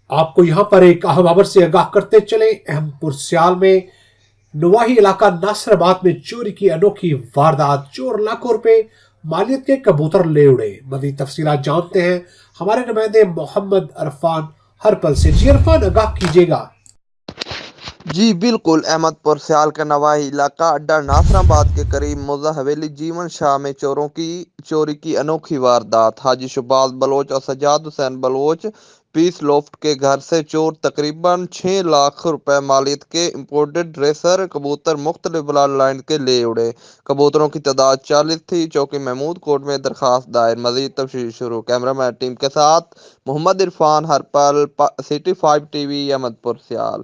आपको यहां पर एक अहम खबर से आगाह करते चले। अहमपुर सियाल में नवाही इलाका नासराबाद में चोरी की अनोखी वारदात। चोर लाखों रुपए मालियत के कबूतर ले उड़े। मजीद तफसीलात जानते हैं हमारे नुमाइंदे मोहम्मद अरफान हरपल से। जी अरफान, आगाह कीजिएगा। जी बिल्कुल, अहमदपुर सियाल का नवाही इलाका अड्डा नासराबाद के करीब मुज़ा हवेली जीवन शाह में चोरों की चोरी की अनोखी वारदात। हाजी शुबाज बलोच और सजाद हुसैन बलोच पीस लोफ्ट के घर से चोर तकरीबन 6 लाख रुपए मालियत के इंपोर्टेड रेसर कबूतर मुख्तलिफ ब्लड लाइन के ले उड़े। कबूतरों की तादाद 40 थी। चौकी महमूद कोर्ट में दरखास्त दायर। मजीद तफसील शुरू। कैमरामैन टीम के साथ मोहम्मद इरफान हरपल, सिटी 5 टीवी, अहमदपुर सियाल।